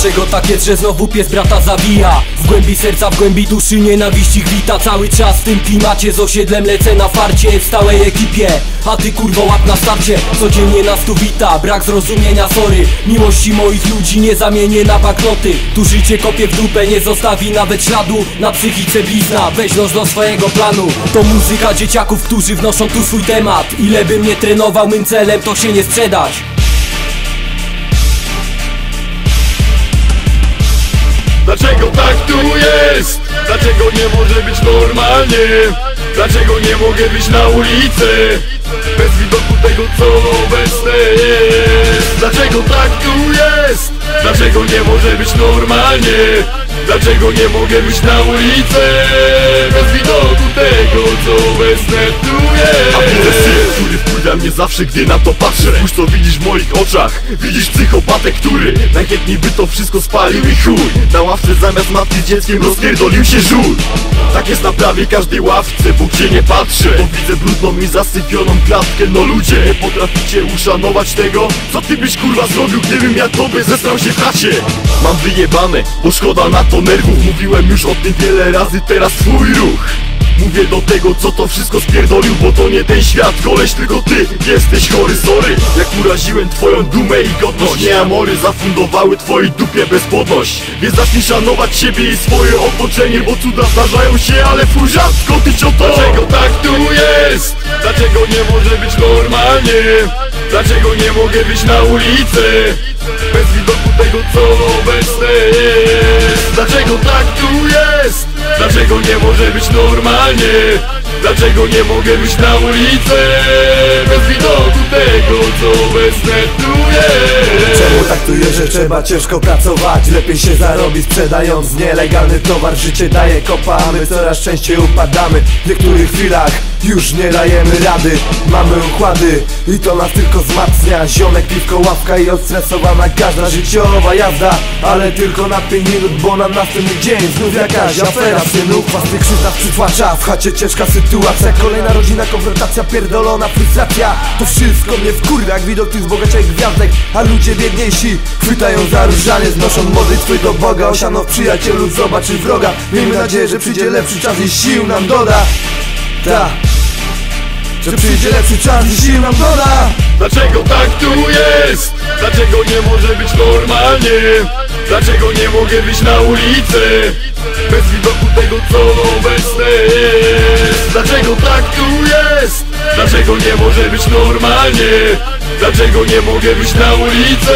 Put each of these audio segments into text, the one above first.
Dlaczego tak jest, że znowu pies brata zawija? W głębi serca, w głębi duszy nienawiści gwita. Cały czas w tym klimacie z osiedlem lecę na farcie w stałej ekipie, a ty kurwo łap na starcie. Codziennie nas tu wita, brak zrozumienia, sorry. Miłości moich ludzi nie zamienię na banknoty. Tu życie kopie w dupę, nie zostawi nawet śladu. Na psychice blizna, weź los do swojego planu. To muzyka dzieciaków, którzy wnoszą tu swój temat. Ile bym nie trenował, mym celem to się nie sprzedać. Dlaczego tak tu jest? Dlaczego nie może być normalnie? Dlaczego nie mogę wyjść na ulicę bez widoku tego, co obecne jest? Dlaczego tak tu jest? Dlaczego nie może być normalnie? Dlaczego nie mogę wyjść na ulicę bez widoku tego, co obecne tu jest? A widzę syf, który wpływa mnie zawsze, gdy na to patrzę. Spójrz, co widzisz w moich oczach. Widzisz psychopatę, który najchętniej by to wszystko spalił i chuj. Na ławce zamiast matki z dzieckiem rozpierdolił się żul. Tak jest na prawie każdej ławce, bo gdzie nie patrzę, to widzę brudną i zasypioną klatkę. No ludzie, nie potraficie uszanować tego, co ty byś kurwa zrobił, gdybym ja tobie zesrał się w chacie. Mam wyjebane, bo szkoda na to nerwów. Mówiłem już o tym wiele razy, teraz swój ruch. Mówię do tego, co to wszystko spierdolił, bo to nie ten świat, koleś, tylko ty jesteś chory, sorry. Jak uraziłem twoją dumę i godność, nie amory zafundowały twojej dupie bezpłodność. Więc zacznij szanować siebie i swoje otoczenie, bo cuda zdarzają się, ale fuj rzadko, ty cioto. Dlaczego tak tu jest? Dlaczego nie może być normalnie? Dlaczego nie mogę wyjść na ulicę bez widoku tego, co obecne jest? Dlaczego tak tu jest? Dlaczego nie może być normalnie? Dlaczego nie mogę wyjść na ulicę bez widoku tego, co obecne tu jest? Czemu tak tu jest, że trzeba ciężko pracować? Lepiej się zarobi sprzedając nielegalny towar. Życie daje kopa, a my coraz częściej upadamy. W niektórych chwilach już nie dajemy rady. Mamy układy i to nas tylko wzmacnia. Ziomek, piwko, ławka i odstresowana każda życiowa jazda. Ale tylko na 5 minut, bo na następny dzień znów jakaś afera. Synów was tych krzyżach przytłacza, w chacie ciężka sytuacja. Kolejna rodzina, konfrontacja, pierdolona frustracja. To wszystko mnie wkurwia, jak widok tych zbogaciałych gwiazdek. A ludzie biedniejsi chwytają za różanie, znoszą modlitwy do Boga. Osiano w przyjacielu, zobaczy wroga. Miejmy nadzieję, że przyjdzie lepszy czas i sił nam doda. Ta, że przyjdzie lepszy czas i sił nam doda. Dlaczego tak tu jest? Dlaczego nie może być normalnie? Dlaczego nie mogę wyjść na ulicę bez widoku tego, co obecne jest? Dlaczego tak tu jest? Dlaczego nie może być normalnie? Dlaczego nie mogę wyjść na ulicę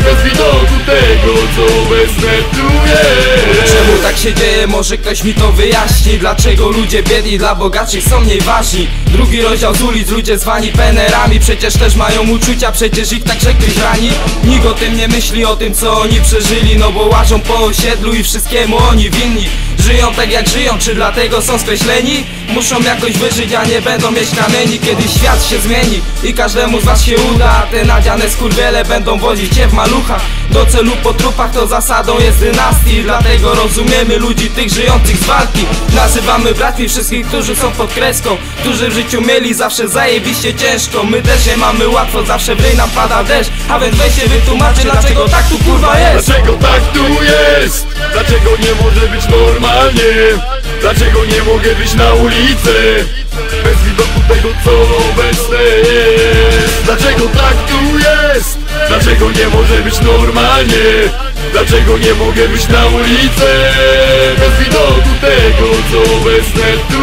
bez widoku tego, co obecne tu jest? Czemu tak się dzieje? Może ktoś mi to wyjaśni. Dlaczego ludzie biedni dla bogatszych są mniej ważni? Drugi rozdział z ulic, ludzie zwani penerami. Przecież też mają uczucia, przecież ich także ktoś rani. Nikt o tym nie myśli, o tym co oni przeżyli. No bo łażą po osiedlu i wszystkiemu oni winni. Żyją tak jak żyją, czy dlatego są skreśleni? Muszą jakoś wyżyć, a nie będą mieć kamieni. Kiedyś świat się zmieni i każdemu z was się uda. A te nadziane skurwiele będą wozić cię w maluchach. Do celu po trupach to zasadą jest dynastii. Dlatego rozumiemy ludzi tych żyjących z walki. Nazywamy bratwi wszystkich, którzy są pod kreską, którzy w życiu mieli zawsze zajebiście ciężko. My też nie mamy łatwo, zawsze w ryj nam pada deszcz. A więc weź się wytłumaczy, dlaczego tak tu kurwa jest. Dlaczego tak tu jest? Dlaczego nie może być normalnie? Dlaczego nie mogę wyjść na ulicę bez widoku tego, co obecne jest? Dlaczego tak tu jest? Dlaczego nie może być normalnie? Dlaczego nie mogę wyjść na ulicę bez widoku tego, co obecne tu